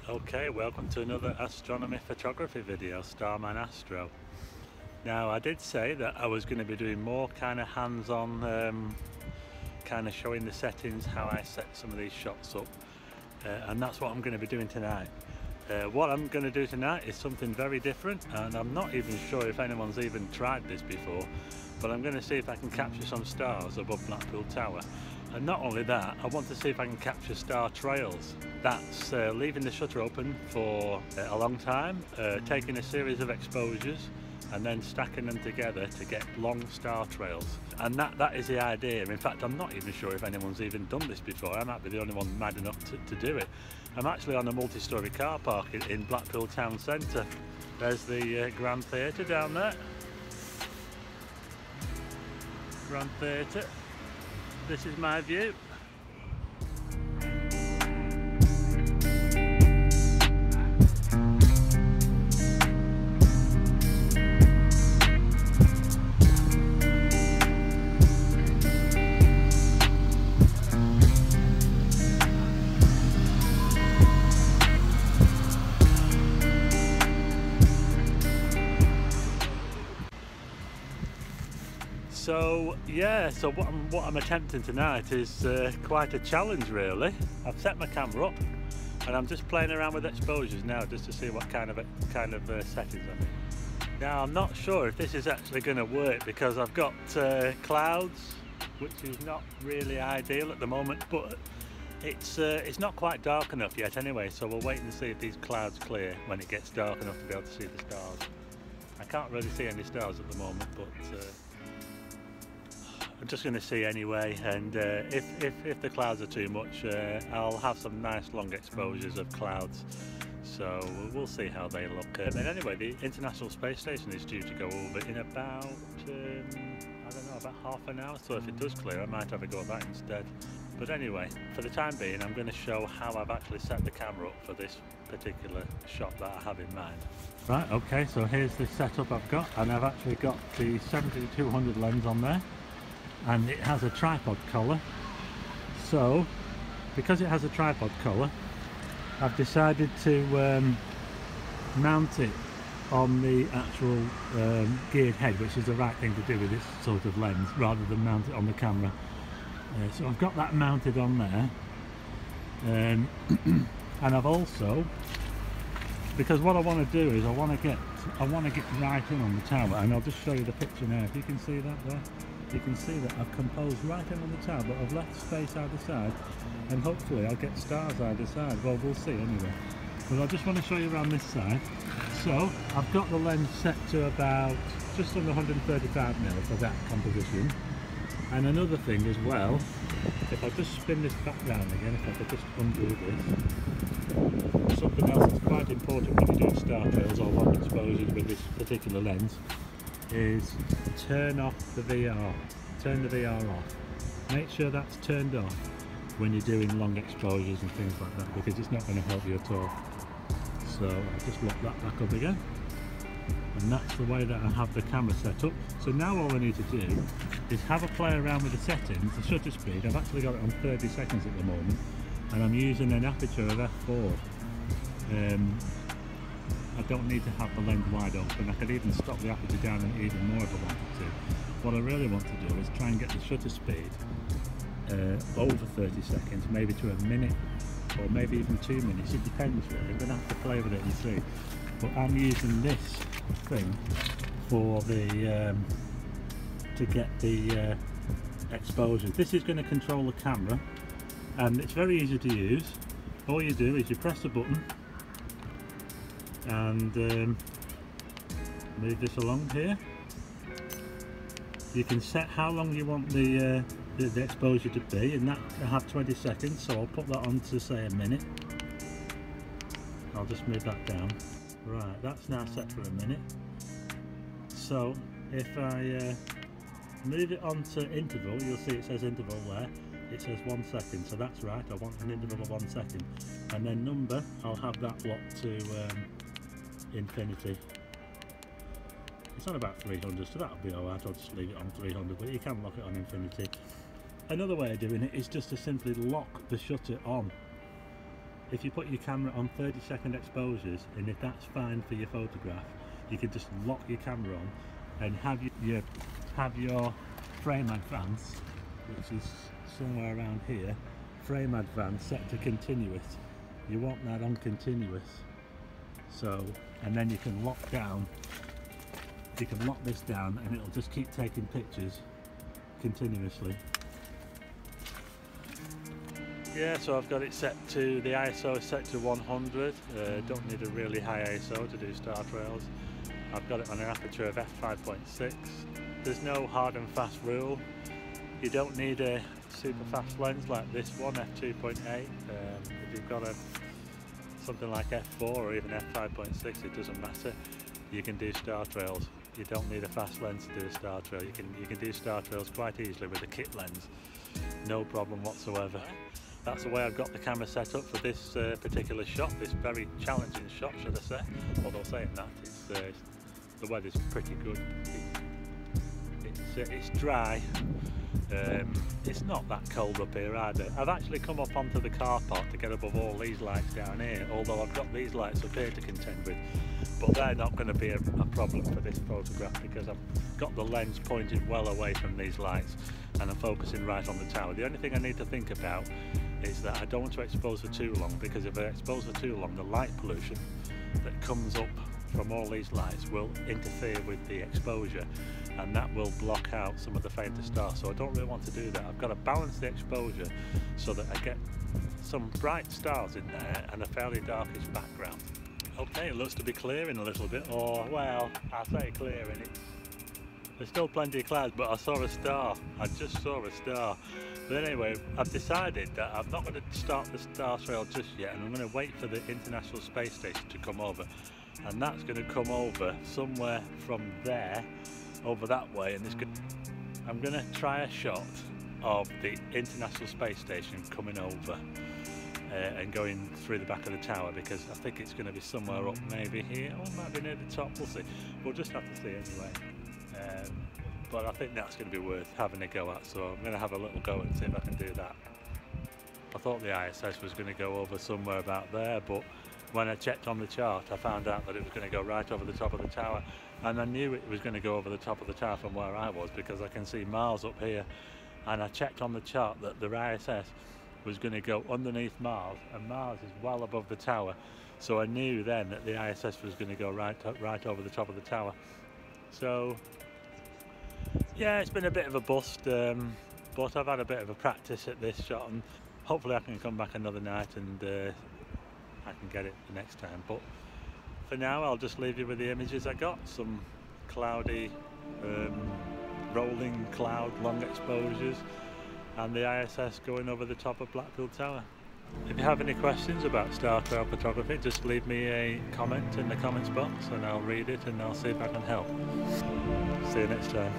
Okay, welcome to another astronomy photography video, Starman Astro. Now, I did say that I was going to be doing more kind of hands-on, kind of showing the settings, how I set some of these shots up, and that's what I'm going to be doing tonight. What I'm going to do tonight is something very different, and I'm not even sure if anyone's even tried this before, but I'm going to see if I can capture some stars above Blackpool Tower. And not only that, I want to see if I can capture star trails. That's leaving the shutter open for a long time, taking a series of exposures and then stacking them together to get long star trails. And that is the idea. In fact, I'm not even sure if anyone's even done this before. I might be the only one mad enough to do it. I'm actually on a multi-storey car park in Blackpool town centre. There's the Grand Theatre down there. Grand Theatre. This is my view. So yeah, so what I'm attempting tonight is quite a challenge really. I've set my camera up and I'm just playing around with exposures now just to see what kind of settings I'm in. Now I'm not sure if this is actually going to work because I've got clouds, which is not really ideal at the moment, but it's not quite dark enough yet anyway, so we'll wait and see if these clouds clear when it gets dark enough to be able to see the stars. I can't really see any stars at the moment, but I'm just going to see anyway, and if the clouds are too much, I'll have some nice long exposures of clouds, so we'll see how they look. And anyway, the International Space Station is due to go over in about, I don't know, about half an hour, so if it does clear I might have a go at that instead. But anyway, for the time being I'm going to show how I've actually set the camera up for this particular shot that I have in mind. Right, okay, so here's the setup I've got, and I've actually got the 70-200 lens on there. And it has a tripod collar, so because it has a tripod collar I've decided to mount it on the actual geared head, which is the right thing to do with this sort of lens rather than mount it on the camera. So I've got that mounted on there, and I've also, because what I want to do is I want to get right in on the tower, and I'll just show you the picture now. If you can see that there, you can see that I've composed right in on the tower, but I've left space either side, and hopefully I'll get stars either side. Well, we'll see anyway. But I just want to show you around this side. So I've got the lens set to about just under 135mm for that composition. And another thing as well, if I just spin this back round again, if I could just undo this, something else that's quite important when you're doing star trails or long exposures with this particular lens is turn off the VR. Turn the VR off. Make sure that's turned off when you're doing long exposures and things like that, because it's not going to help you at all. So I'll just lock that back up again, and that's the way that I have the camera set up. So now all I need to do is have a play around with the settings. The shutter speed, I've actually got it on 30 seconds at the moment, and I'm using an aperture of f4. I don't need to have the lens wide open. I could even stop the aperture down and even more if I wanted to. What I really want to do is try and get the shutter speed over 30 seconds, maybe to a minute, or maybe even 2 minutes. It depends really. I'm going to have to play with it and see. But I'm using this thing for the to get the exposure. This is going to control the camera, and it's very easy to use. All you do is you press the button and move this along here. You can set how long you want the exposure to be, and that I have 20 seconds, so I'll put that on to say a minute. I'll just move that down. Right, that's now set for a minute. So if I move it on to interval, you'll see it says interval there. It says 1 second, so that's right, I want an interval of 1 second. And then number, I'll have that locked to infinity. It's on about 300, so that'll be alright. I'll just leave it on 300, but you can lock it on infinity. Another way of doing it is just to simply lock the shutter on. if you put your camera on 30-second exposures, and if that's fine for your photograph, you can just lock your camera on and have your frame advance, which is somewhere around here, frame advance set to continuous. You want that on continuous. So, and then you can lock this down and it'll just keep taking pictures continuously. Yeah, so I've got it set to, the ISO is set to 100. Don't need a really high ISO to do star trails. I've got it on an aperture of f5.6. There's no hard and fast rule. You don't need a super fast lens like this one, f2.8. If you've got something like f4 or even f5.6, it doesn't matter. You can do star trails. You don't need a fast lens to do a star trail. You can do star trails quite easily with a kit lens. No problem whatsoever. That's the way I've got the camera set up for this particular shot, this very challenging shot, should I say. Although saying that, the weather's pretty good. It's dry. It's not that cold up here either. I've actually come up onto the car park to get above all these lights down here, although I've got these lights up here to contend with. But they're not going to be a problem for this photograph because I've got the lens pointed well away from these lights and I'm focusing right on the tower. The only thing I need to think about is that I don't want to expose for too long, because if I expose for too long, the light pollution that comes up from all these lights will interfere with the exposure and that will block out some of the fainter stars, so I don't really want to do that. I've got to balance the exposure so that I get some bright stars in there and a fairly darkish background. Okay, it looks to be clearing a little bit, or well, I say clearing, there's still plenty of clouds, but I saw a star. I just saw a star. But anyway, I've decided that I'm not going to start the star trail just yet, and I'm going to wait for the International Space Station to come over, and that's going to come over somewhere from there over that way, and I'm going to try a shot of the International Space Station coming over and going through the back of the tower, because I think it's going to be somewhere up maybe here, or it might be near the top, we'll see. We'll just have to see anyway. But I think that's going to be worth having a go at, so I'm going to have a little go and see if I can do that. I thought the ISS was going to go over somewhere about there, but when I checked on the chart I found out that it was going to go right over the top of the tower, and I knew it was going to go over the top of the tower from where I was because I can see Mars up here, and I checked on the chart that the ISS was going to go underneath Mars, and Mars is well above the tower, so I knew then that the ISS was going to go right over the top of the tower. So yeah, it's been a bit of a bust, but I've had a bit of a practice at this shot, and hopefully I can come back another night and I can get it the next time. But for now I'll just leave you with the images I got, some cloudy rolling cloud long exposures and the ISS going over the top of Blackpool Tower. If you have any questions about star trail photography, just leave me a comment in the comments box and I'll read it and I'll see if I can help. See you next time.